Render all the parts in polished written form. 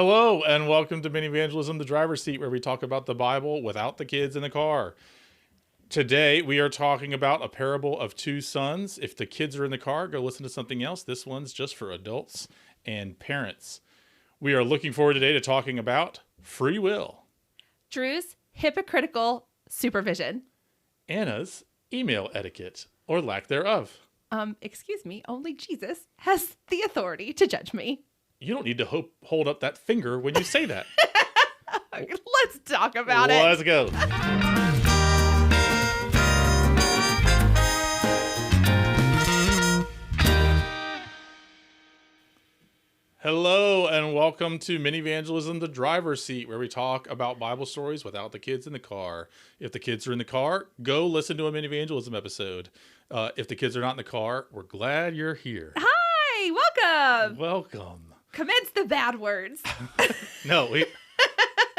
Hello, and welcome to Minivangelism, the driver's seat, where we talk about the Bible without the kids in the car. Today, we are talking about a parable of two sons. If the kids are in the car, go listen to something else. This one's just for adults and parents. We are looking forward today to talking about free will, Drew's hypocritical supervision. Anna's email etiquette, or lack thereof. Excuse me, only Jesus has the authority to judge me. You don't need to hold up that finger when you say that. Let's talk about it. Let's go. Hello, and welcome to Minivangelism, the driver's seat, where we talk about Bible stories without the kids in the car. If the kids are in the car, go listen to a Minivangelism episode. If the kids are not in the car, we're glad you're here. Hi, welcome. Welcome. Commence the bad words. No, we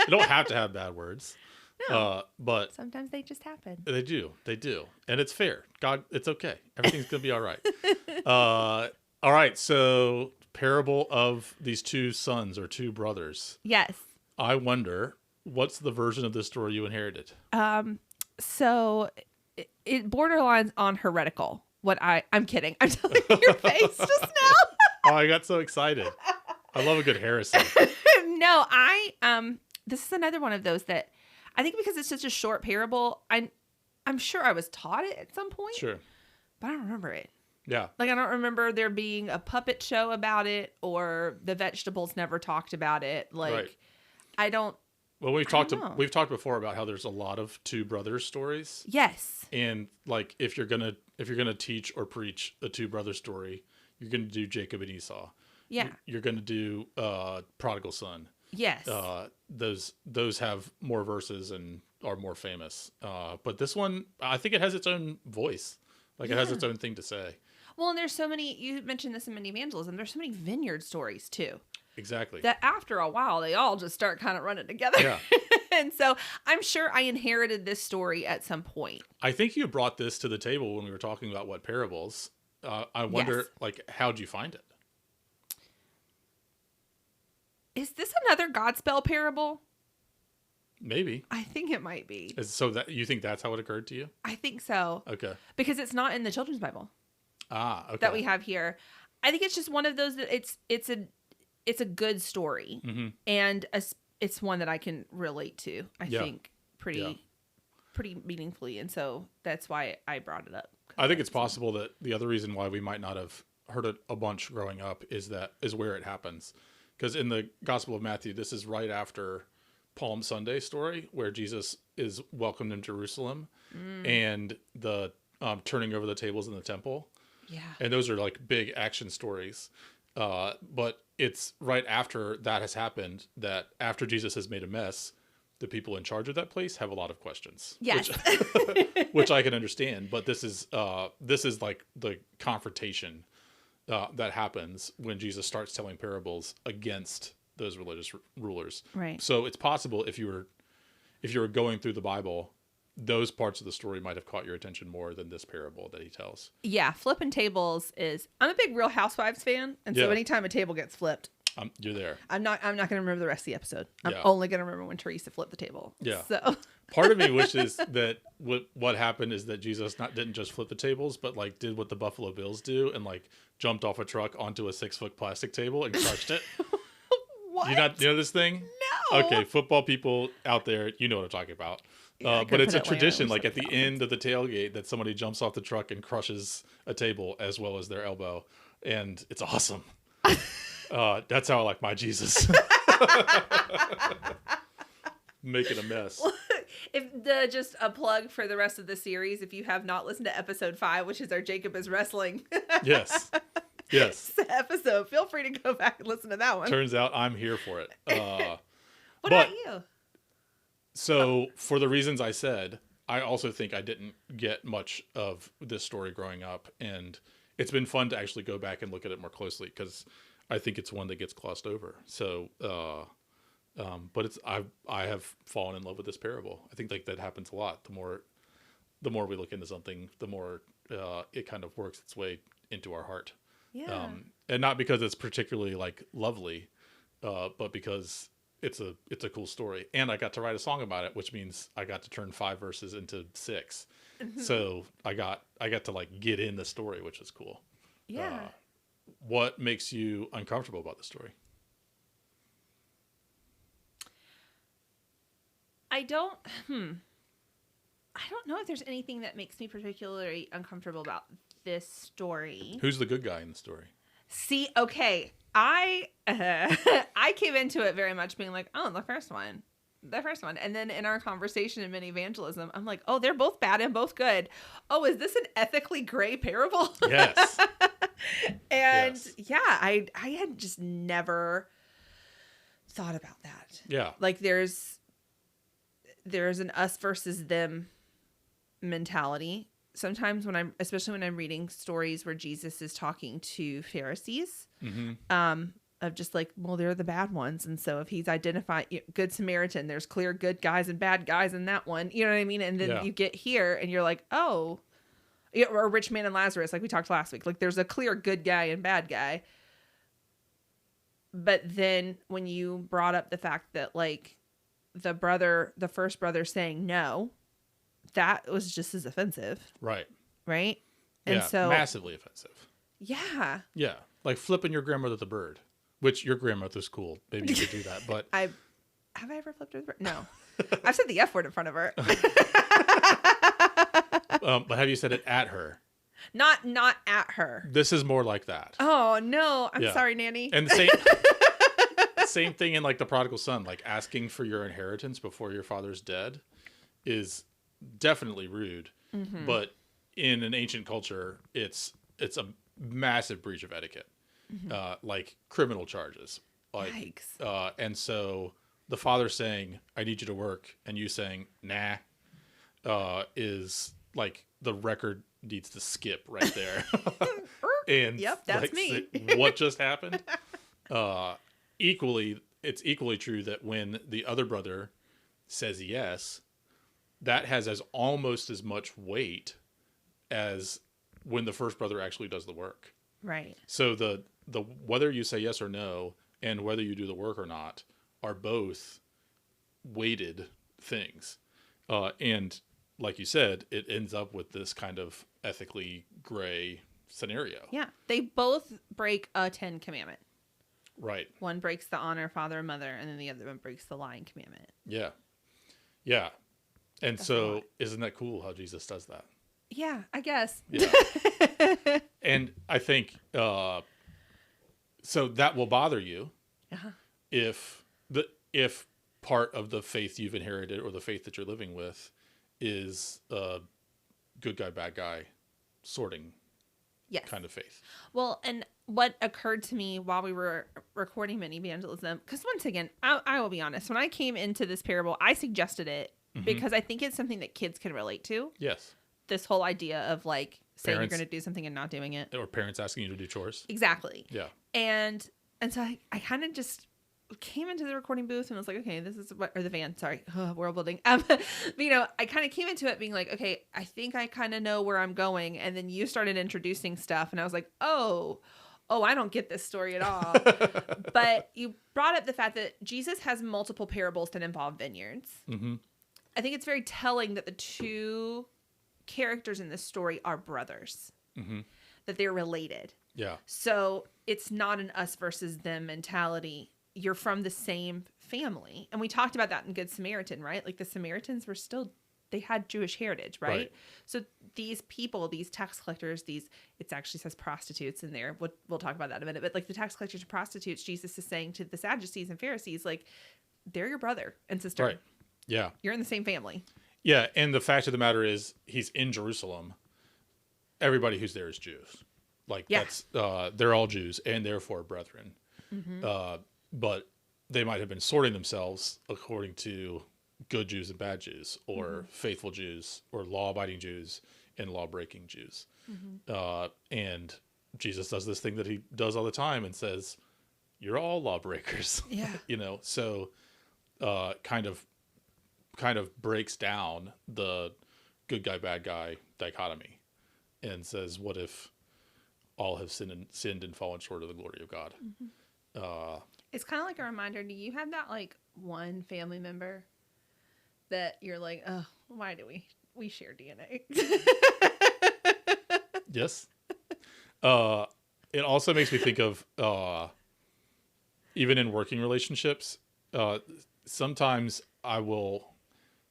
don't have to have bad words. No. But Sometimes they just happen. They do. And it's fair. God, it's okay. Everything's going to be all right. All right. So, parable of these two sons or two brothers. Yes. I wonder, what's the version of this story you inherited? So it borderlines on heretical. I'm kidding. I'm telling you your face just now. Oh, I got so excited. I love a good heresy. No, this is another one of those that I think because it's such a short parable, I'm sure I was taught it at some point. Sure. But I don't remember it. Yeah. Like, I don't remember there being a puppet show about it or the vegetables never talked about it. Like, Right. I don't. Well, we've know. talked before about how there's a lot of two brothers stories. Yes. And like, if you're gonna teach or preach a two brother story, you're gonna do Jacob and Esau. Yeah. You're gonna do prodigal son. Yes. Those have more verses and are more famous. But this one, I think it has its own voice. Like, it has its own thing to say. Well, and there's so many, you mentioned this in Minivangelism, there's so many vineyard stories too. Exactly. That after a while, they all just start kind of running together. Yeah. And so I'm sure I inherited this story at some point. I think you brought this to the table when we were talking about what parables. I wonder, Yes. like, how'd you find it? Is this another Godspell parable? Maybe. I think it might be. So that you think that's how it occurred to you? I think so. Okay. Because it's not in the children's Bible Okay. that we have here. I think it's just one of those that it's a good story, and it's one that I can relate to. I think pretty meaningfully, and so that's why I brought it up. I think it's possible that the other reason why we might not have heard it a bunch growing up is where it happens, because in the Gospel of Matthew, this is right after Palm Sunday story where Jesus is welcomed in Jerusalem and the turning over the tables in the temple. Yeah. And those are like big action stories. But it's right after that has happened that after Jesus has made a mess, the people in charge of that place have a lot of questions. Yes. Which I can understand. But this is like the confrontation that happens when Jesus starts telling parables against those religious rulers. Right. So it's possible if you were going through the Bible, those parts of the story might have caught your attention more than this parable that he tells. Yeah, flipping tables I'm a big Real Housewives fan, and so anytime a table gets flipped, You're there. I'm not going to remember the rest of the episode. I'm Yeah. only going to remember when Teresa flipped the table. Yeah. So Part of me wishes that what happened is that Jesus didn't just flip the tables, but like did what the Buffalo Bills do and like jumped off a truck onto a 6-foot plastic table and crushed it. what? You know this thing? No. Okay, football people out there, you know what I'm talking about. Yeah, But it's a put Atlanta tradition, or like at the something. end of the tailgate, that somebody jumps off the truck and crushes a table as well as their elbow, and it's awesome. That's how I like my Jesus. Making a mess. Just a plug for the rest of the series, if you have not listened to episode 5, which is our Jacob is Wrestling Yes. episode, feel free to go back and listen to that one. Turns out I'm here for it. What about you? So for the reasons I said, I also think I didn't get much of this story growing up, and it's been fun to actually go back and look at it more closely because I think it's one that gets glossed over. So, but I have fallen in love with this parable. I think like that happens a lot. The more we look into something, the more it kind of works its way into our heart. Yeah. And not because it's particularly like lovely, but because it's a cool story, and I got to write a song about it, which means I got to turn 5 verses into 6. So I got to like get in the story, which is cool. Yeah. What makes you uncomfortable about the story? I don't know if there's anything that makes me particularly uncomfortable about this story. Who's the good guy in the story? See, okay, I came into it very much being like, oh, the first one, and then in our conversation in Minivangelism, I'm like, oh, they're both bad and both good. Oh, is this an ethically gray parable? Yes. And yes. Yeah, I had just never thought about that. Yeah, like there's an us versus them mentality. Sometimes especially when I'm reading stories where Jesus is talking to Pharisees, of just like, well, they're the bad ones. And so if he's identified Good Samaritan, there's clear good guys and bad guys in that one. You know what I mean? And then you get here and you're like, oh, or Rich Man and Lazarus, like we talked last week, like there's a clear good guy and bad guy. But then when you brought up the fact that like the first brother saying no, that was just as offensive. Right. And so massively offensive. Yeah. Yeah. Like flipping your grandmother the bird, which your grandmother's cool. Maybe you could do that, but have I ever flipped her the bird? No. I've said the F word in front of her. But have you said it at her? Not at her. This is more like that. Oh no. I'm sorry, Nanny. And the same thing in like the prodigal son, like asking for your inheritance before your father's dead is definitely rude. But in an ancient culture, it's a massive breach of etiquette, like criminal charges. Like, yikes. And so the father saying, I need you to work, and you saying, nah, is like the record needs to skip right there. And yep, that's me. What just happened? It's equally true that when the other brother says yes, that has almost as much weight as when the first brother actually does the work. Right. So the whether you say yes or no and whether you do the work or not are both weighted things. And like you said, it ends up with this kind of ethically gray scenario. Yeah. They both break a 10 commandment. Right. One breaks the honor of father and mother, and then the other one breaks the lying commandment. Yeah. Yeah. And that's so isn't that cool how Jesus does that? Yeah, I guess. Yeah. And I think so that will bother you if part of the faith you've inherited or the faith that you're living with is good guy, bad guy sorting kind of faith. Well, and what occurred to me while we were recording Minivangelism, because once again, I will be honest, when I came into this parable, I suggested it because I think it's something that kids can relate to. Yes. This whole idea of like saying parents, you're going to do something and not doing it. Or parents asking you to do chores. Exactly. Yeah. And so I kind of just came into the recording booth and was like, okay, this is what, or the van, sorry, world building. But, I kind of came into it being like, okay, I think I kind of know where I'm going. And then you started introducing stuff and I was like, oh, I don't get this story at all. But you brought up the fact that Jesus has multiple parables that involve vineyards. Mm-hmm. I think it's very telling that the two characters in this story are brothers, that they're related. Yeah. So it's not an us versus them mentality. You're from the same family. And we talked about that in Good Samaritan, right? Like the Samaritans they had Jewish heritage, right? So these people, these tax collectors, it actually says prostitutes in there. We'll talk about that in a minute. But like the tax collectors and prostitutes, Jesus is saying to the Sadducees and Pharisees, like, they're your brother and sister. Right. Yeah. You're in the same family. Yeah. And the fact of the matter is he's in Jerusalem. Everybody who's there is Jews. Like that's, they're all Jews and therefore brethren. But they might have been sorting themselves according to good Jews and bad Jews, or faithful Jews, or law-abiding Jews and law-breaking Jews. And Jesus does this thing that he does all the time and says, you're all lawbreakers. Yeah. So kind of breaks down the good guy, bad guy dichotomy and says, what if all have sinned and fallen short of the glory of God? It's kind of like a reminder. Do you have that like one family member that you're like, oh, why do we share DNA? Yes. It also makes me think of even in working relationships. Sometimes I will.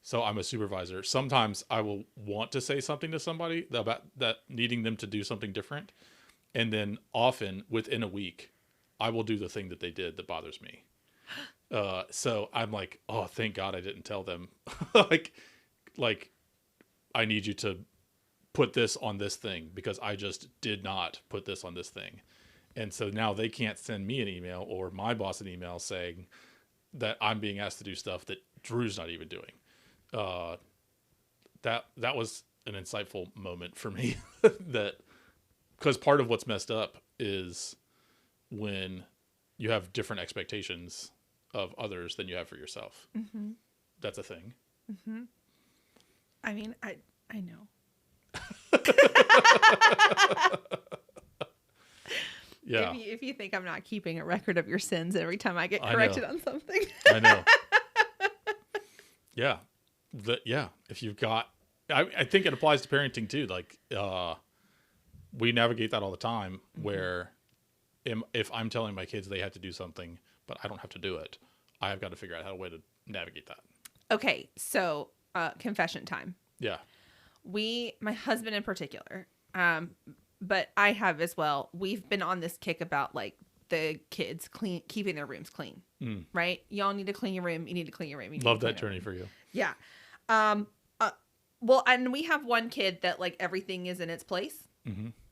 So I'm a supervisor. Sometimes I will want to say something to somebody about that, needing them to do something different, and then often within a week, I will do the thing that they did that bothers me. So I'm like, oh, thank God I didn't tell them. like I need you to put this on this thing because I just did not put this on this thing. And so now they can't send me an email or my boss an email saying that I'm being asked to do stuff that Drew's not even doing. That was an insightful moment for me that, because part of what's messed up is when you have different expectations of others than you have for yourself. Mm-hmm. That's a thing. Mm-hmm. I mean, I know. Yeah. If you think I'm not keeping a record of your sins every time I get corrected on something. I know. Yeah. If you've got, I think it applies to parenting too. Like, we navigate that all the time where if I'm telling my kids they have to do something, but I don't have to do it, I have got to figure out how a way to navigate that. Okay. So, confession time. Yeah. My husband in particular, but I have as well. We've been on this kick about like the kids keeping their rooms clean, right? Y'all need to clean your room. You need to clean your room. Love that journey for you. Yeah. Well, and we have one kid that like everything is in its place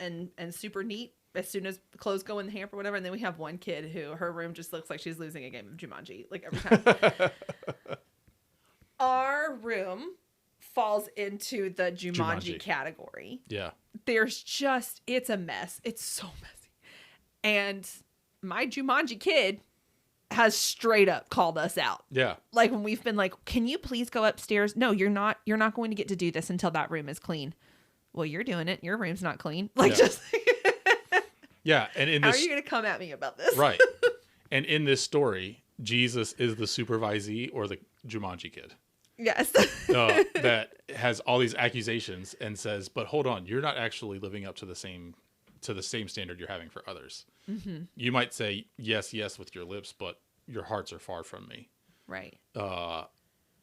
and super neat as soon as clothes go in the hamper or whatever. And then we have one kid who her room just looks like she's losing a game of Jumanji like every time. Our room falls into the Jumanji category. Yeah. It's a mess. It's so messy. And my Jumanji kid has straight up called us out. Yeah. Like when we've been like, can you please go upstairs? No, you're not going to get to do this until that room is clean. Well, you're doing it. Your room's not clean. Like just yeah. And in this, how are you going to come at me about this? Right. And in this story, Jesus is the supervisee or the Jumanji kid. Yes. That has all these accusations and says, but hold on, you're not actually living up to the same standard you're having for others. Mm-hmm. You might say yes with your lips, but your hearts are far from me. Right.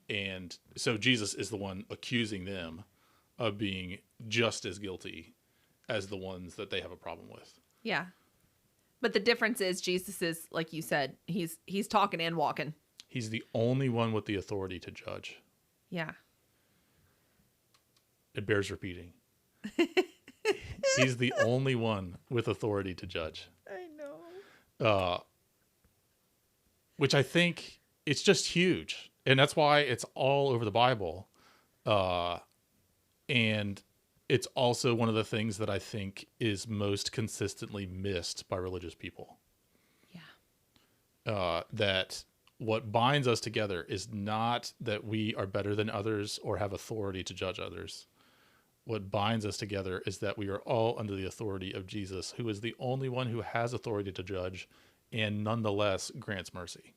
And so Jesus is the one accusing them of being just as guilty as the ones that they have a problem with. Yeah. But the difference is Jesus is, like you said, he's talking and walking. He's the only one with the authority to judge. Yeah. It bears repeating. He's the only one with authority to judge. I know. Which I think it's just huge. And that's why it's all over the Bible. And it's also one of the things that I think is most consistently missed by religious people. Yeah. That what binds us together is not that we are better than others or have authority to judge others. What binds us together is that we are all under the authority of Jesus, who is the only one who has authority to judge and nonetheless grants mercy.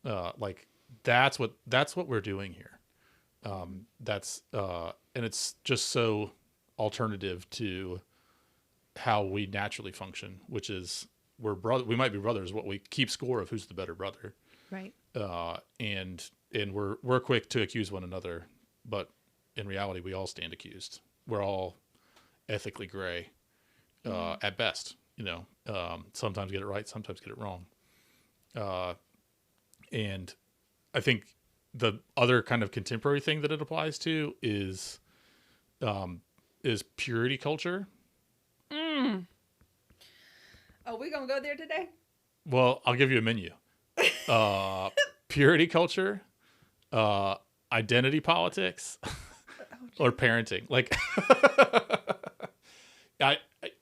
That's what we're doing here. And it's just so alternative to how we naturally function, which is we might be brothers, but we keep score of who's the better brother. Right. And we're quick to accuse one another, but in reality, we all stand accused. We're all ethically gray, at best, sometimes get it right, sometimes get it wrong. And I think the other kind of contemporary thing that it applies to is purity culture. Oh, we gonna go there today? Well, I'll give you a menu. Purity culture, identity politics, or parenting. Like,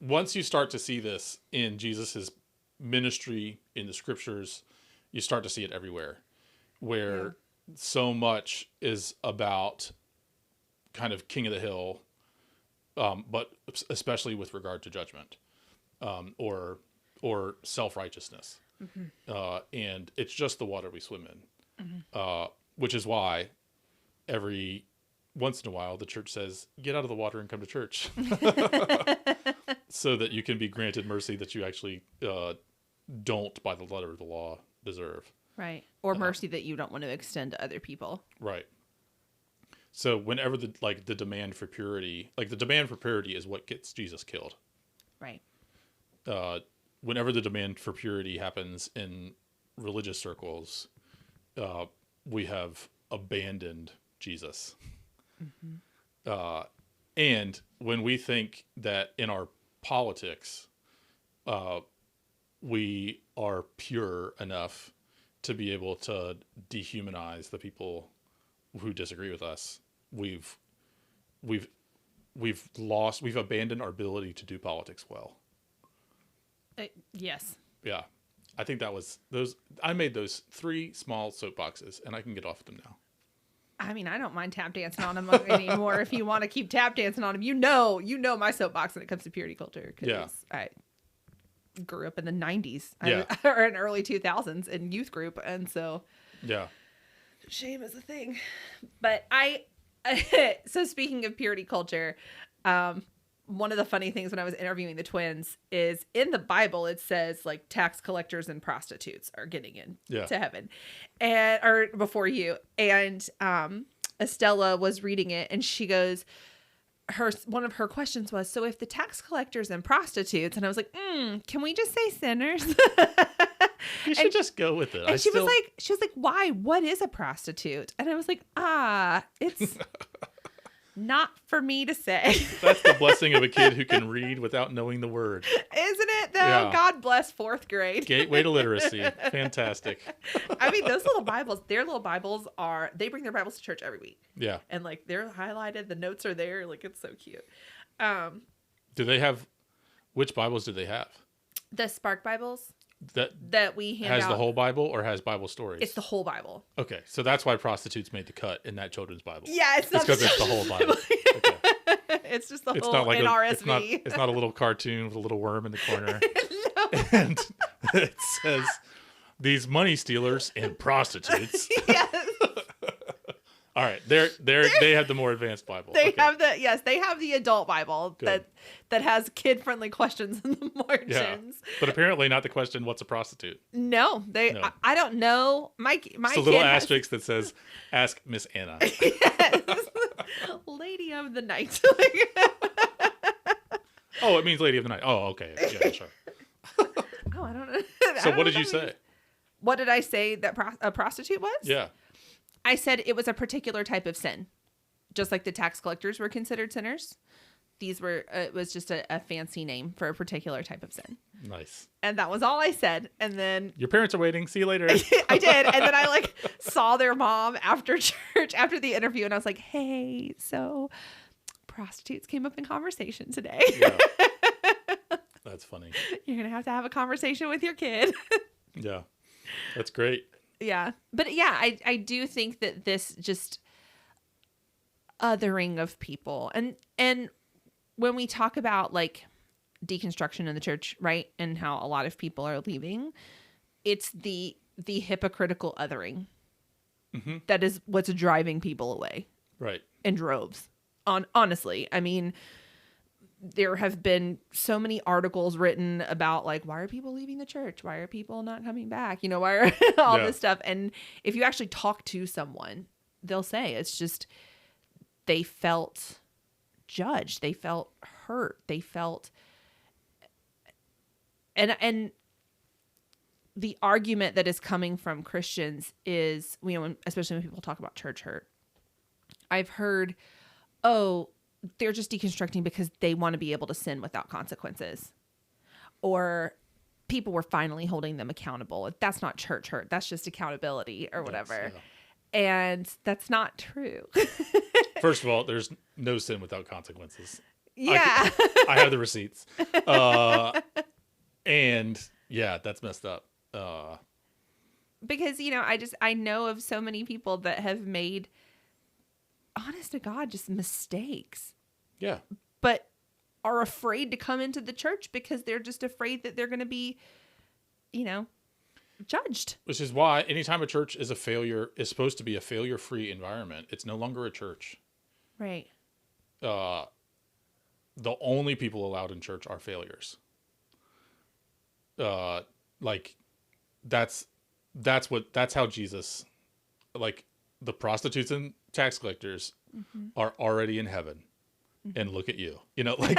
once you start to see this in Jesus's ministry, in the scriptures, you start to see it everywhere, where so much is about kind of king of the hill, but especially with regard to judgment, or self-righteousness. And it's just the water we swim in, which is why every once in a while the church says, get out of the water and come to church, so that you can be granted mercy that you actually don't, by the letter of the law, deserve. Right. Or mercy that you don't want to extend to other people. Right. So whenever the demand for purity, is what gets Jesus killed. Right. Whenever the demand for purity happens in religious circles, we have abandoned Jesus. And when we think that in our politics, we are pure enough to be able to dehumanize the people who disagree with us, we've abandoned our ability to do politics well. Yes. Yeah. I think that was I made those 3 small soapboxes, and I can get off them now. I mean, I don't mind tap dancing on them anymore. If you want to keep tap dancing on them, you know my soapbox when it comes to purity culture. Because I grew up in the 90s or in early 2000s in youth group. And so shame is a thing. But so speaking of purity culture, one of the funny things when I was interviewing the twins is in the Bible, it says like tax collectors and prostitutes are getting in to heaven or before you. And Estella was reading it and she goes, one of her questions was, so if the tax collectors and prostitutes, and I was like, can we just say sinners? You should just go with it. And she was like, why? What is a prostitute? And I was like, it's not for me to say. That's the blessing of a kid who can read without knowing the word. Isn't it, though? Yeah. God bless 4th grade. Gateway to literacy. Fantastic. I mean, those little Bibles, they bring their Bibles to church every week. Yeah. And, like, they're highlighted. The notes are there. Like, it's so cute. Which Bibles do they have? The Spark Bibles. That we hand has out. The whole Bible or has Bible stories? It's the whole Bible. Okay, so that's why prostitutes made the cut in that children's Bible. Yeah, it's because it's the whole Bible. Okay. It's just the whole NRSV. It's not a little cartoon with a little worm in the corner. No. And it says, these money stealers and prostitutes. Yes. All right, they have the more advanced Bible. They have the adult Bible. Good. that has kid-friendly questions in the margins. Yeah. But apparently not the question, what's a prostitute? No. I don't know. My it's a little asterisk that says, ask Miss Anna. Yes. Lady of the night. Oh, it means lady of the night. Oh, okay. Yeah, sure. Oh, I don't know. So what did you say? What did I say that a prostitute was? Yeah. I said it was a particular type of sin. Just like the tax collectors were considered sinners. It was just a fancy name for a particular type of sin. Nice. And that was all I said. And then your parents are waiting. See you later. I did. And then I saw their mom after church, after the interview. And I was like, hey, so prostitutes came up in conversation today. Yeah. That's funny. You're going to have a conversation with your kid. Yeah. That's great. Yeah. But yeah, I do think that this just othering of people and when we talk about like deconstruction in the church, right? And how a lot of people are leaving, it's the hypocritical othering that is what's driving people away. Right. In droves. Honestly. I mean, there have been so many articles written about like, why are people leaving the church? Why are people not coming back? Why are all this stuff? And if you actually talk to someone, they'll say it's just, they felt judged. They felt hurt. They felt, and the argument that is coming from Christians is, especially when people talk about church hurt, I've heard, they're just deconstructing because they want to be able to sin without consequences. Or people were finally holding them accountable. That's not church hurt. That's just accountability or whatever. And that's not true. First of all, there's no sin without consequences. Yeah. I have the receipts. And yeah, that's messed up. Because, I know of so many people that have made, honest to God, just mistakes. Yeah. But are afraid to come into the church because they're just afraid that they're going to be, judged. Which is why anytime a church is a failure, is supposed to be a failure-free environment. It's no longer a church. Right. The only people allowed in church are failures. Like that's how Jesus, like the prostitutes and tax collectors are already in heaven. And look at you, like,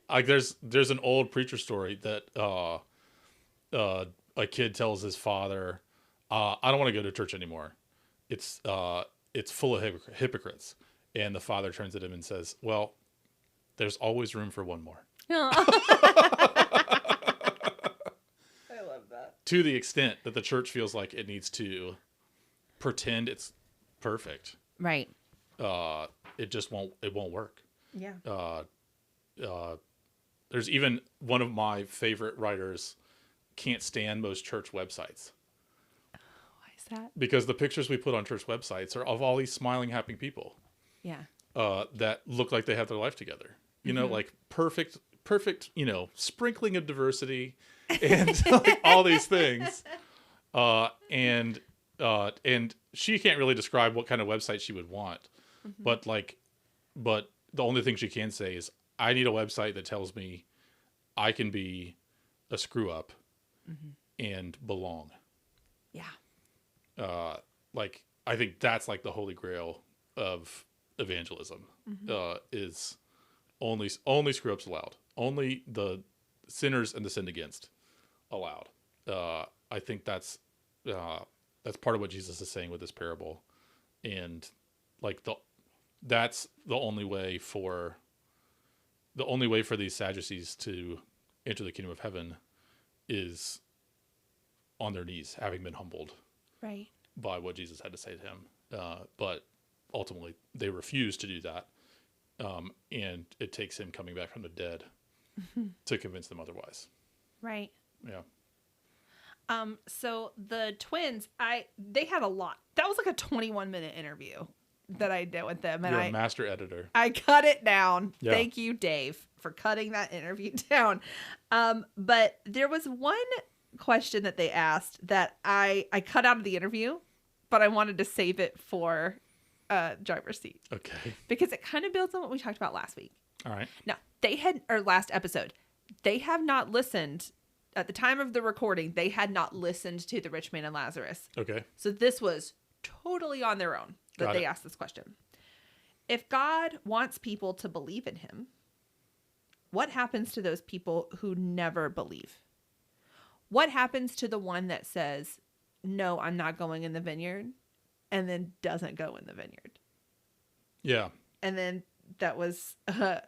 like there's an old preacher story that, a kid tells his father, I don't want to go to church anymore. It's full of hypocrites. And the father turns at him and says, well, there's always room for one more. I love that. To the extent that the church feels like it needs to pretend it's perfect. Right. It just won't work. Yeah. There's even one of my favorite writers can't stand most church websites. Why is that? Because the pictures we put on church websites are of all these smiling, happy people. Yeah. That look like they have their life together. Like perfect, sprinkling of diversity and like all these things. And she can't really describe what kind of website she would want. But the only thing she can say is, I need a website that tells me I can be a screw up and belong. Yeah. Like, I think that's like the holy grail of evangelism, is only screw ups allowed. Only the sinners and the sinned against allowed. I think that's part of what Jesus is saying with this parable. And like that's the only way for these Sadducees to enter the kingdom of heaven is on their knees, having been humbled Right. by what Jesus had to say to him. But ultimately they refuse to do that. And it takes him coming back from the dead to convince them otherwise. Right. Yeah. So the twins, they had a lot. That was like a 21-minute interview that I did with them. And You're a master editor. I cut it down. Yeah. Thank you, Dave, for cutting that interview down. But there was one question that they asked that I cut out of the interview, but I wanted to save it for driver's seat. Okay. Because it kind of builds on what we talked about last week. All right. Now, last episode, they have not listened. At the time of the recording, they had not listened to the rich man and Lazarus. Okay. So this was totally on their own that they asked this question. If God wants people to believe in him, what happens to those people who never believe? What happens to the one that says, no, I'm not going in the vineyard, and then doesn't go in the vineyard? Yeah. And then that was, I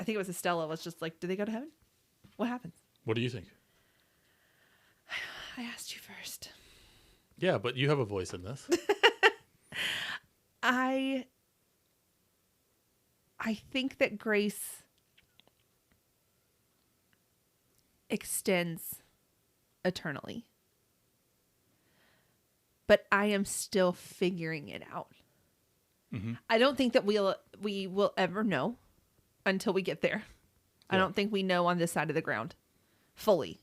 think it was Estella was just like, do they go to heaven? What happens? What do you think? I asked you first. Yeah, but you have a voice in this. I think that grace extends eternally. But I am still figuring it out. Mm-hmm. I don't think that we will ever know until we get there. Yeah. I don't think we know on this side of the ground fully.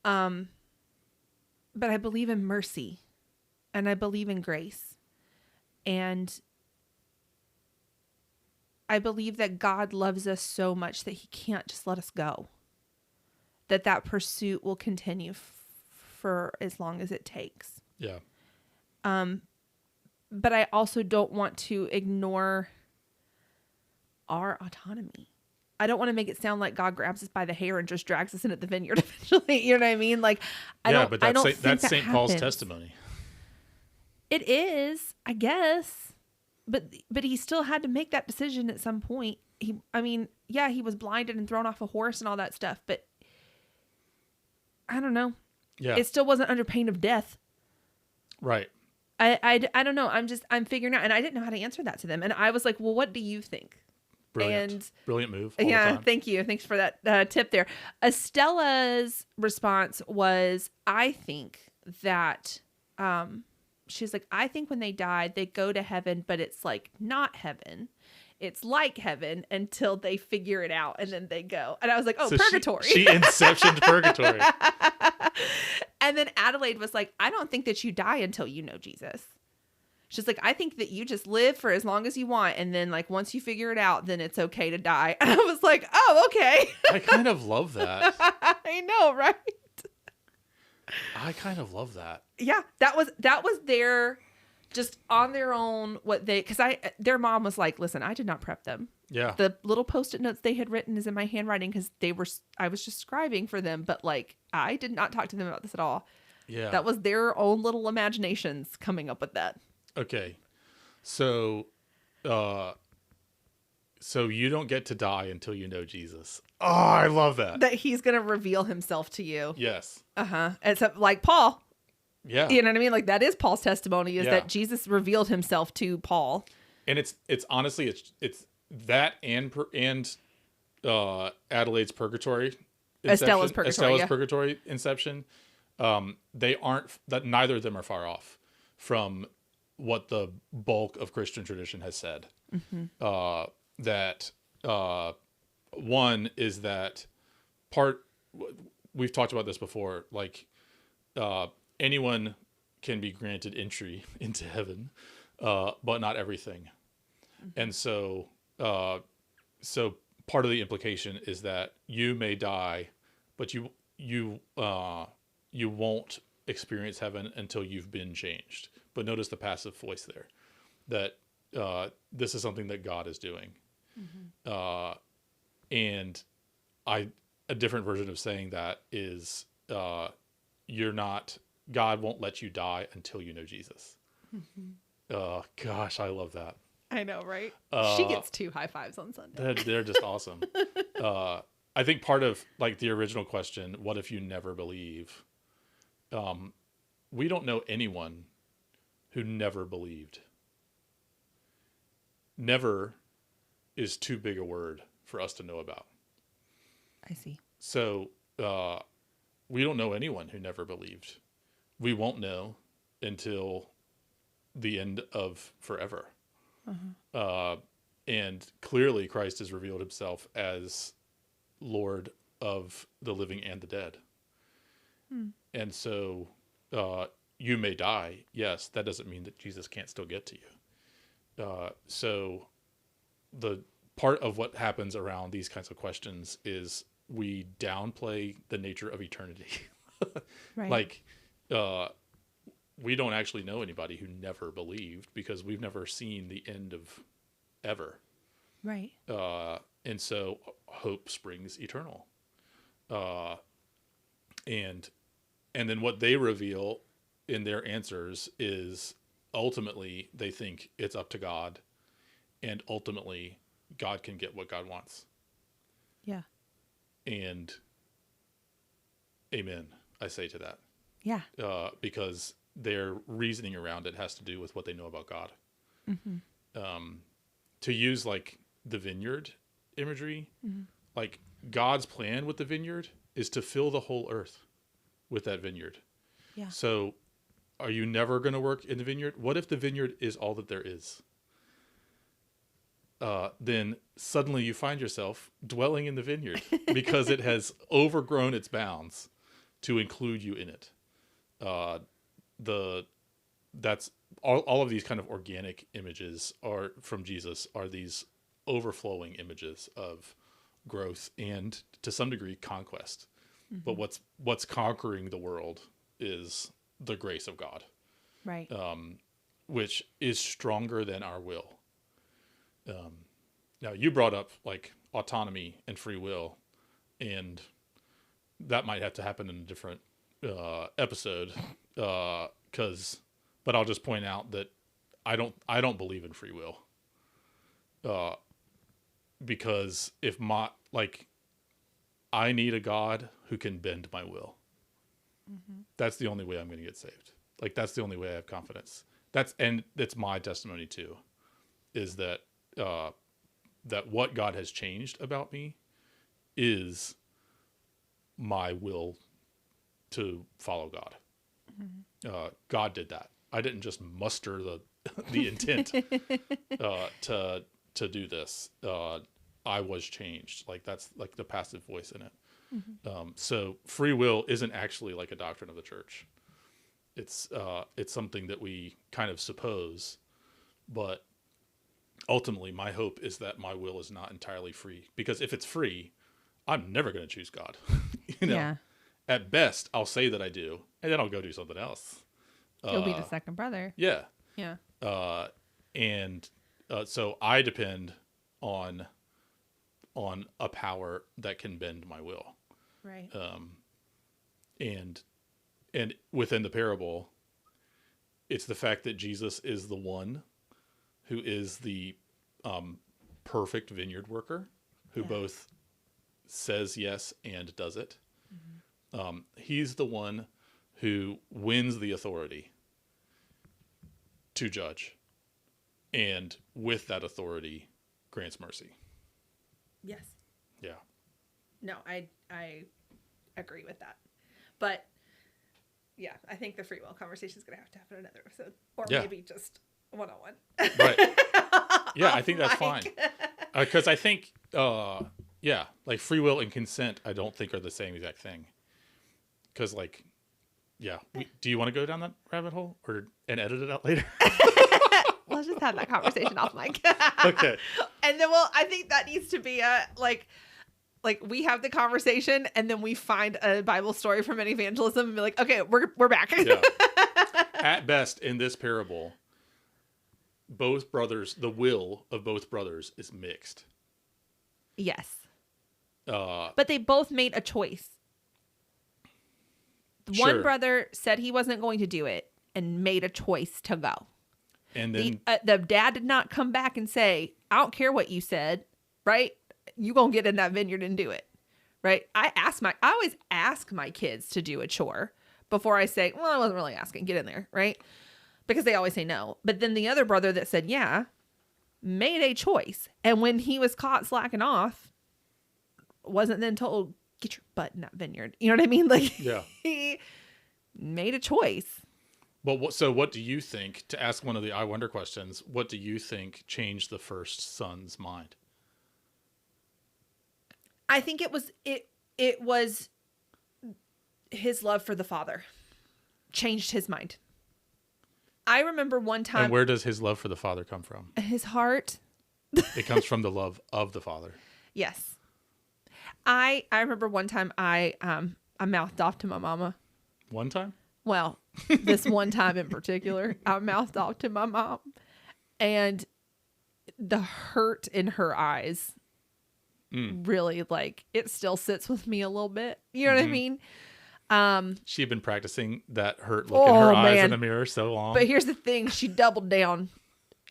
But I believe in mercy and I believe in grace. And I believe that God loves us so much that he can't just let us go. That pursuit will continue for as long as it takes. Yeah. But I also don't want to ignore our autonomy. I don't want to make it sound like God grabs us by the hair and just drags us into the vineyard eventually. You know what I mean? Like, but that's St. Paul's testimony. It is, I guess. But he still had to make that decision at some point. He was blinded and thrown off a horse and all that stuff, but I don't know. Yeah. It still wasn't under pain of death. Right. I don't know. I'm figuring out, and I didn't know how to answer that to them. And I was like, well, what do you think? Brilliant move. Yeah, thank you. Thanks for that tip there. Estella's response was, I think that she's like, I think when they die, they go to heaven, but it's like not heaven. it's like heaven until they figure it out and then they go. And I was like, oh, So purgatory. She inceptioned purgatory. And then Adelaide was like, I don't think that you die until you know Jesus. She's like, I think that you just live for as long as you want. And then like, once you figure it out, then it's okay to die. And I was like, oh, okay. I kind of love that. I know, right? I kind of love that. Yeah, that was their just on their own their mom was like, listen, I did not prep them. Yeah. The little Post-it notes they had written is in my handwriting because I was just scribing for them, but like I did not talk to them about this at all. Yeah. That was their own little imaginations coming up with that. Okay. So you don't get to die until you know Jesus. Oh, I love that. That he's going to reveal himself to you. Yes. Uh-huh. Except like Paul. Yeah. You know what I mean? Like that is Paul's testimony is Yeah. that Jesus revealed himself to Paul. And it's honestly it's that and Adelaide's purgatory. Estella's purgatory. Purgatory inception. They aren't that neither of them are far off from what the bulk of Christian tradition has said. Mm-hmm. That one is that we've talked about this before, like anyone can be granted entry into heaven, but not everything. Mm-hmm. And so part of the implication is that you may die, but you won't experience heaven until you've been changed. But notice the passive voice there, that this is something that God is doing. Mm-hmm. And a different version of saying that is God won't let you die until you know Jesus. Mm-hmm. Gosh, I love that. I know, right? She gets 2 high fives on Sunday. They're just awesome. I think part of like the original question, what if you never believe? We don't know anyone who never believed. Never is too big a word for us to know about. I see. So we don't know anyone who never believed. We won't know until the end of forever. Uh-huh. And clearly Christ has revealed himself as Lord of the living and the dead. And so you may die. Yes, that doesn't mean that Jesus can't still get to you. So the part of what happens around these kinds of questions is we downplay the nature of eternity. Right. Like, we don't actually know anybody who never believed because we've never seen the end of ever. Right. And so hope springs eternal. And then what they reveal in their answers is ultimately they think it's up to God, and ultimately God can get what God wants. Yeah. And amen, I say to that. Yeah. Because their reasoning around it has to do with what they know about God. Mm-hmm. To use like the vineyard imagery, mm-hmm. like God's plan with the vineyard is to fill the whole earth with that vineyard. Yeah. So are you never going to work in the vineyard? What if the vineyard is all that there is? Then suddenly you find yourself dwelling in the vineyard because it has overgrown its bounds to include you in it. That's all of these kind of organic images are from Jesus are these overflowing images of growth and to some degree conquest. Mm-hmm. But what's conquering the world is the grace of God. Right. Which is stronger than our will. Now you brought up like autonomy and free will, and that might have to happen in a different episode. But I'll just point out that I don't believe in free will. Because I need a God who can bend my will. Mm-hmm. That's the only way I'm going to get saved. Like that's the only way I have confidence. That's my testimony too, is that that what God has changed about me is my will to follow God. Mm-hmm. God did that. I didn't just muster the intent to do this. I was changed. Like that's like the passive voice in it. So free will isn't actually like a doctrine of the church. It's something that we kind of suppose, but ultimately my hope is that my will is not entirely free, because if it's free, I'm never going to choose God. Yeah. At best I'll say that I do, and then I'll go do something else. He'll be the second brother. Yeah. Yeah. So I depend on a power that can bend my will. Right. And within the parable, it's the fact that Jesus is the one who is the perfect vineyard worker who both says yes and does it. He's the one who wins the authority to judge, and with that authority grants mercy. Yes. Yeah. No, I agree with that. But yeah, I think the free will conversation is going to have to happen another episode, or maybe just one-on-one. Right. Yeah, I think that's fine. Because I think, like free will and consent, I don't think are the same exact thing. Because do you want to go down that rabbit hole and edit it out later? Let's just have that conversation off mic. Okay. And then I think that needs to be like we have the conversation, and then we find a Bible story from Minivangelism and be like, okay, we're back. Yeah. At best, in this parable, both brothers, the will of both brothers is mixed. Yes. But they both made a choice. One brother said he wasn't going to do it and made a choice to go. And then the dad did not come back and say, I don't care what you said, right? You gonna get in that vineyard and do it, right? I always ask my kids to do a chore before I say, well, I wasn't really asking, get in there, right? Because they always say no. But then the other brother that said yeah made a choice, and when he was caught slacking off, wasn't then told, get your butt in that vineyard. You know what I mean? Like, he made a choice. But what do you think, to ask one of the I wonder questions, what do you think changed the first son's mind? I think it was his love for the father changed his mind. I remember one time. And where does his love for the father come from? His heart. It comes from the love of the father. Yes. I remember one time I mouthed off to my mama. One time? Well, this one time in particular, I mouthed off to my mom, and the hurt in her eyes really, like, it still sits with me a little bit. You know what I mean? She had been practicing that hurt look in her eyes in the mirror so long. But here's the thing. She doubled down.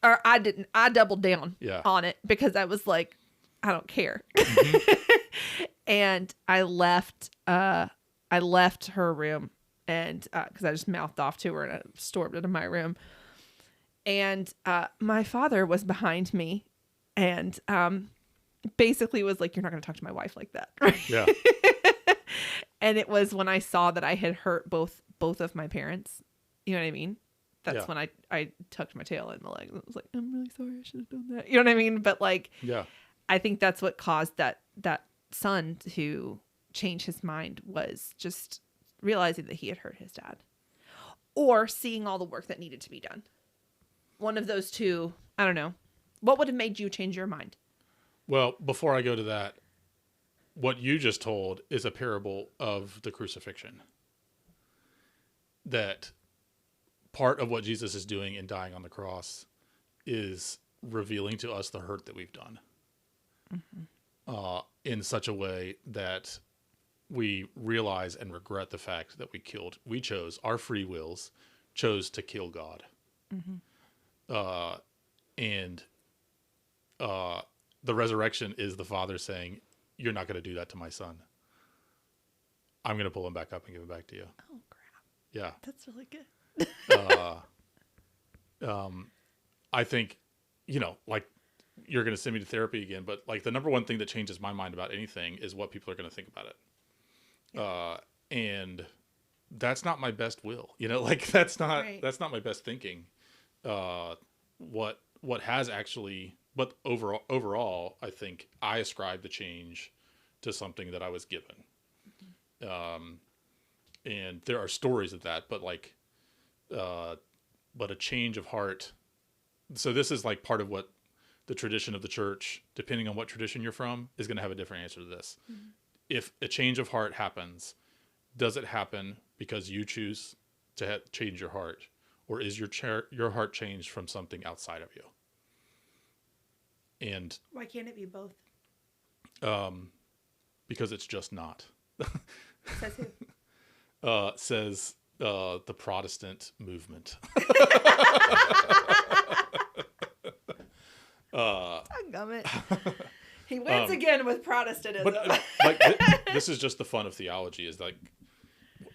Or I didn't. I doubled down on it because I was like, I don't care. And I left her room, and because I just mouthed off to her and I stormed into my room. And my father was behind me and basically was like, you're not going to talk to my wife like that. Yeah. And it was when I saw that I had hurt both of my parents. You know what I mean? That's when I tucked my tail in my legs and was like, I'm really sorry, I should have done that. You know what I mean? But like, I think that's what caused that son to change his mind, was just realizing that he had hurt his dad, or seeing all the work that needed to be done. One of those two. I don't know. What would have made you change your mind? Well, before I go to that, what you just told is a parable of the crucifixion. That part of what Jesus is doing in dying on the cross is revealing to us the hurt that we've done. In such a way that we realize and regret the fact that we chose, our free wills chose to kill God. And the resurrection is the Father saying, you're not going to do that to my son. I'm going to pull him back up and give him back to you. Oh, crap. Yeah. That's really good. I think, like, you're going to send me to therapy again, but like the number one thing that changes my mind about anything is what people are going to think about it. And that's not my best will, like that's not my best thinking. What has actually but overall, I think I ascribe the change to something that I was given. And there are stories of that, but but a change of heart. So this is like part of what the tradition of the church, depending on what tradition you're from, is going to have a different answer to this. Mm-hmm. If a change of heart happens, does it happen because you choose to change your heart, or is your heart changed from something outside of you? And why can't it be both? Because it's just not. Says who? Says the Protestant movement. Gummit. He wins again with Protestantism. But this is just the fun of theology, is like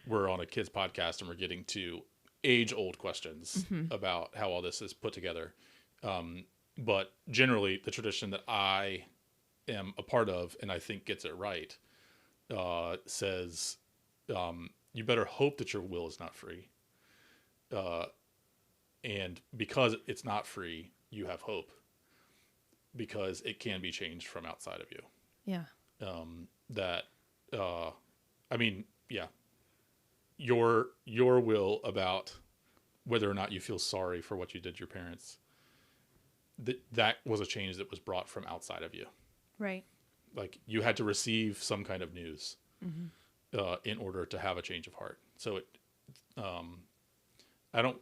we're on a kids podcast and we're getting to age-old questions about how all this is put together. But generally, the tradition that I am a part of, and I think gets it right, says you better hope that your will is not free. And because it's not free, you have hope, because it can be changed from outside of you. Yeah. Your will about whether or not you feel sorry for what you did to your parents, that was a change that was brought from outside of you. Right. Like you had to receive some kind of news in order to have a change of heart. So I don't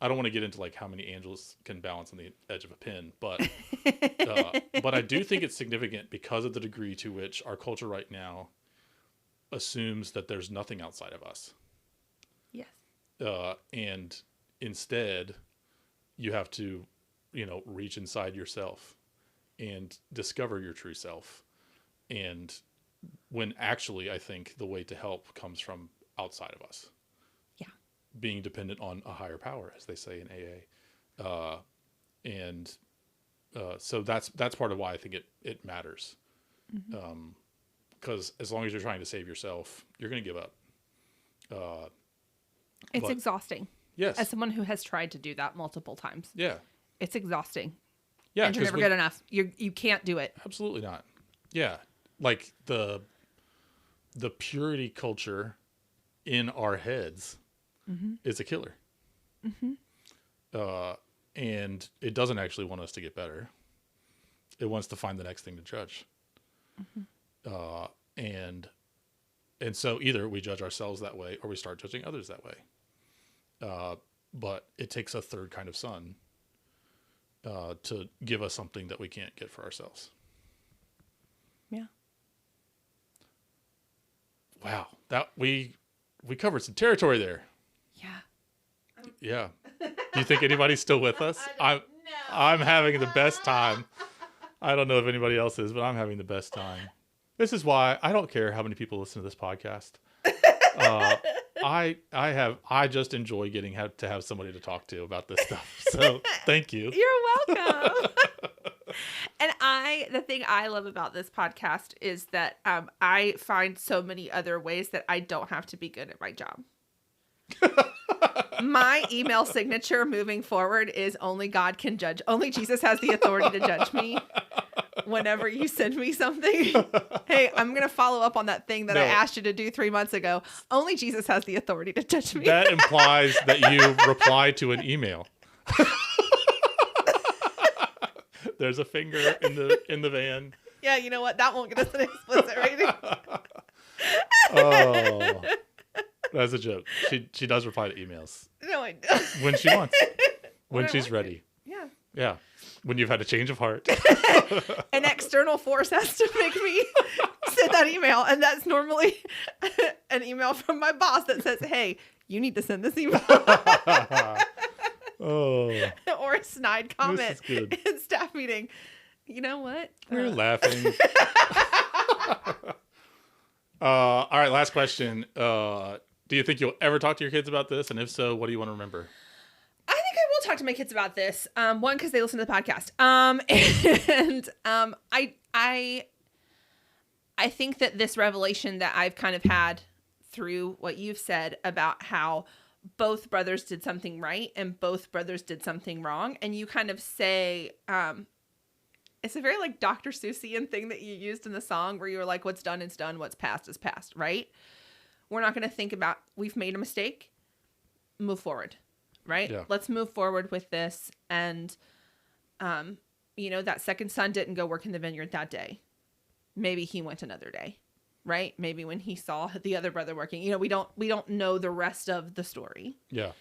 want to get into like how many angels can balance on the edge of a pin, but I do think it's significant because of the degree to which our culture right now assumes that there's nothing outside of us. Yes. And instead you have to, reach inside yourself and discover your true self. And when actually, I think the way to help comes from outside of us. Yeah. Being dependent on a higher power, as they say in AA. So that's part of why I think it matters. Because as long as you're trying to save yourself, you're going to give up. It's exhausting. Yes. As someone who has tried to do that multiple times. Yeah. It's exhausting. Yeah. And you're never good enough. You can't do it. Absolutely not. Yeah. Like the purity culture in our heads is a killer. And it doesn't actually want us to get better. It wants to find the next thing to judge. And so either we judge ourselves that way or we start judging others that way. But it takes a third kind of son to give us something that we can't get for ourselves. Yeah. Wow. That we covered some territory there. Yeah. Yeah. Do you think anybody's still with us? I'm having the best time. I don't know if anybody else is, but I'm having the best time. This is why I don't care how many people listen to this podcast. I just enjoy getting to have somebody to talk to about this stuff. So thank you. You're welcome. And the thing I love about this podcast is that I find so many other ways that I don't have to be good at my job. My email signature moving forward is only God can judge. Only Jesus has the authority to judge me. Whenever you send me something, hey, I'm going to follow up on that thing that I asked you to do 3 months ago. Only Jesus has the authority to judge me. That implies that you reply to an email. There's a finger in the van. Yeah, you know what? That won't get us an explicit rating. Oh, that's a joke. She does reply to emails. No, I don't. When she wants. When she's ready. Yeah. Yeah. When you've had a change of heart. An external force has to make me send that email. And that's normally an email from my boss that says, hey, you need to send this email. Oh. Or a snide comment in staff meeting. You know what? We're laughing. All right, last question. Do you think you'll ever talk to your kids about this? And if so, what do you want to remember? I think I will talk to my kids about this. One, because they listen to the podcast. I think that this revelation that I've kind of had through what you've said about how both brothers did something right and both brothers did something wrong. And you kind of say, it's a very like Dr. Seussian thing that you used in the song where you were like, what's done is done, what's past is past, right? We're not going to think about, we've made a mistake, move forward, right? Yeah. Let's move forward with this. And, that second son didn't go work in the vineyard that day. Maybe he went another day, right? Maybe when he saw the other brother working, we don't know the rest of the story. Yeah.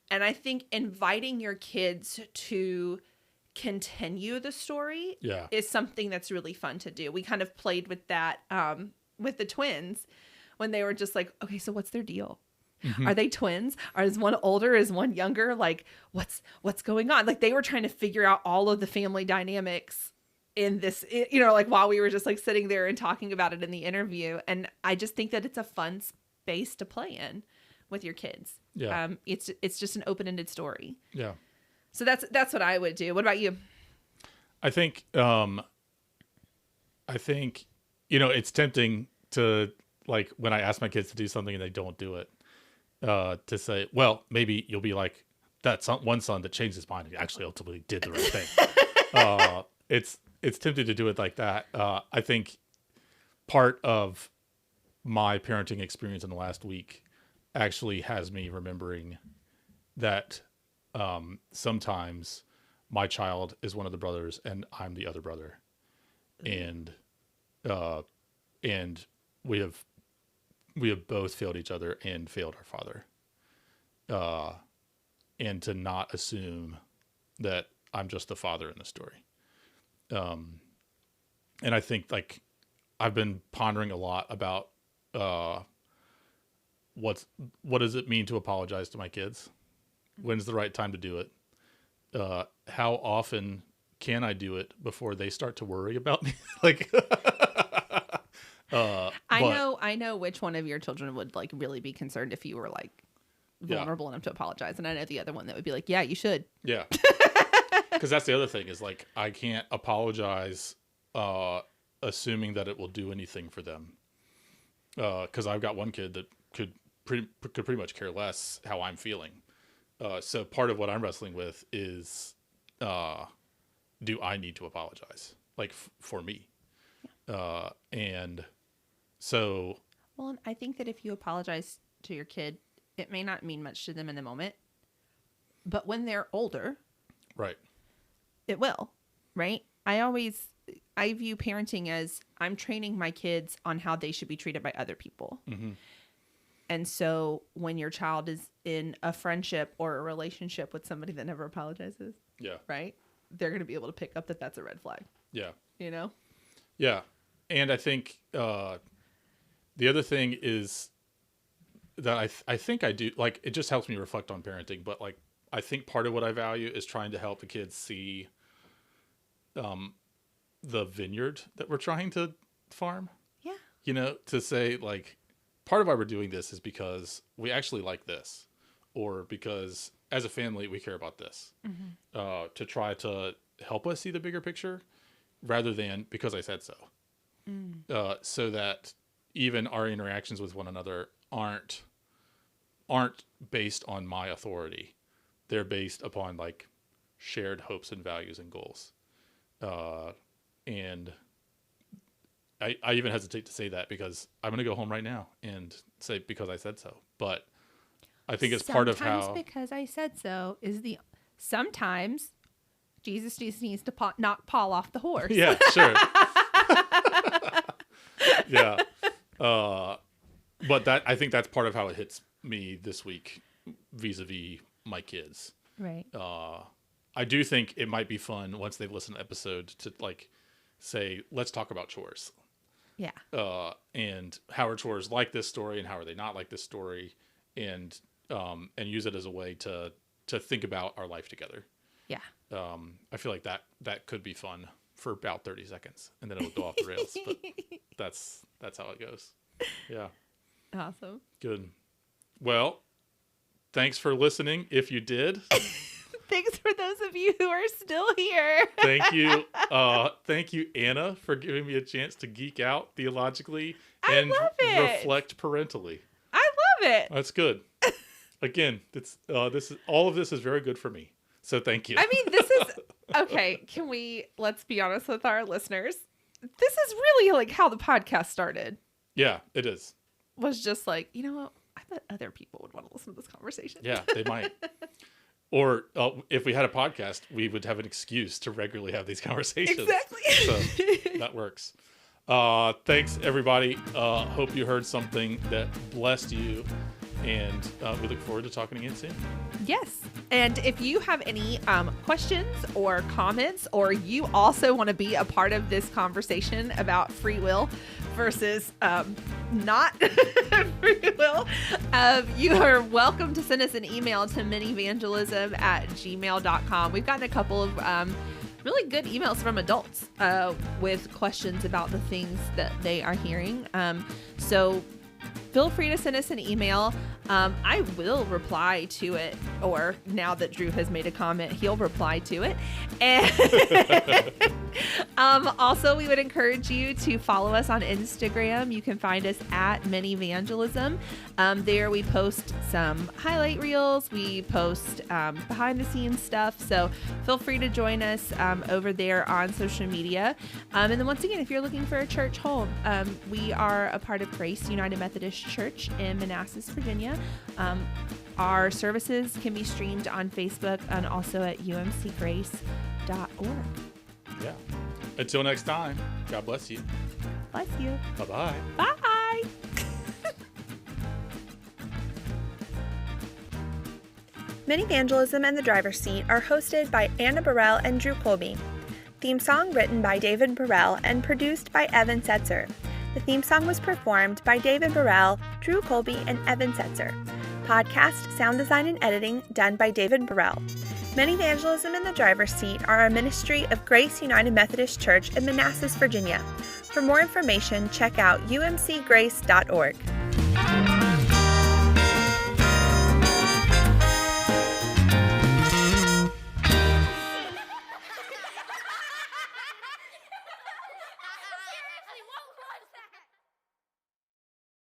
And I think inviting your kids to continue the story is something that's really fun to do. We kind of played with that with the twins when they were just like, okay, so what's their deal? Mm-hmm. Are they twins? Is one older? Is one younger? Like, what's going on? Like, they were trying to figure out all of the family dynamics in this, like while we were just like sitting there and talking about it in the interview. And I just think that it's a fun space to play in with your kids. Yeah. It's just an open-ended story. Yeah. So that's what I would do. What about you? I think it's tempting to, like, when I ask my kids to do something and they don't do it, to say, well, maybe you'll be like that one son that changed his mind and actually ultimately did the right thing. It's tempting to do it like that. I think part of my parenting experience in the last week actually has me remembering that sometimes my child is one of the brothers and I'm the other brother. And we have both failed each other and failed our father. And to not assume that I'm just the father in the story. And I think, like, I've been pondering a lot about what does it mean to apologize to my kids? When's the right time to do it? How often can I do it before they start to worry about me? Like, I know which one of your children would like really be concerned if you were like vulnerable enough to apologize, and I know the other one that would be like, yeah, you should. Yeah, because that's the other thing is, like, I can't apologize assuming that it will do anything for them. Because I've got one kid that could pretty much care less how I'm feeling. So part of what I'm wrestling with is, do I need to apologize, like, for me? And so. Well, and I think that if you apologize to your kid, it may not mean much to them in the moment, but when they're older, right, it will, right? I view parenting as I'm training my kids on how they should be treated by other people. Mm-hmm. And so when your child is in a friendship or a relationship with somebody that never apologizes, right, they're going to be able to pick up that that's a red flag. Yeah. Yeah. And I think the other thing is that I think I do, like, it just helps me reflect on parenting, but, like, I think part of what I value is trying to help the kids see the vineyard that we're trying to farm. Yeah. To say, like, part of why we're doing this is because we actually like this, or because as a family we care about this. Mm-hmm. To try to help us see the bigger picture rather than because I said so. So that even our interactions with one another aren't based on my authority. They're based upon, like, shared hopes and values and goals. And I even hesitate to say that because I'm going to go home right now and say because I said so. But I think it's part of how. Sometimes because I said so is sometimes Jesus just needs to knock Paul off the horse. Yeah, sure. Yeah. But I think that's part of how it hits me this week vis-a-vis my kids. Right. I do think it might be fun once they've listened to the episode to, like, say, let's talk about chores. Yeah. And how are chores like this story and how are they not like this story, and use it as a way to think about our life together. Yeah. I feel like that could be fun for about 30 seconds and then it'll go off the rails, but that's how it goes. Yeah. Awesome. Good. Well, thanks for listening. If you did. Thanks for those of you who are still here. Thank you. Thank you, Anna, for giving me a chance to geek out theologically and reflect parentally. I love it. That's good. Again, all of this is very good for me. So thank you. I mean, Okay, let's be honest with our listeners. This is really like how the podcast started. Yeah, it is. Was just like, you know what? I bet other people would want to listen to this conversation. Yeah, they might. Or if we had a podcast, we would have an excuse to regularly have these conversations. Exactly. So that works. Thanks, everybody. Hope you heard something that blessed you. And we look forward to talking again soon. Yes. And if you have any questions or comments, or you also want to be a part of this conversation about free will versus not free will, you are welcome to send us an email to minivangelism@gmail.com. We've gotten a couple of really good emails from adults with questions about the things that they are hearing. So feel free to send us an email. I will reply to it, or now that Drew has made a comment, he'll reply to it. And also, we would encourage you to follow us on Instagram. You can find us at Minivangelism. There we post some highlight reels. We post behind the scenes stuff. So feel free to join us over there on social media. And then once again, if you're looking for a church home, we are a part of Grace United Methodist Church in Manassas, Virginia. Our services can be streamed on Facebook and also at umcgrace.org. Yeah. Until next time, God bless you. Bless you. Bye-bye. Bye. Minivangelism and the Driver's Seat are hosted by Anna Burrell and Drew Colby. Theme song written by David Burrell and produced by Evan Setzer. The theme song was performed by David Burrell, Drew Colby, and Evan Setzer. Podcast, sound design, and editing done by David Burrell. Minivangelism and the Driver's Seat are a ministry of Grace United Methodist Church in Manassas, Virginia. For more information, check out umcgrace.org.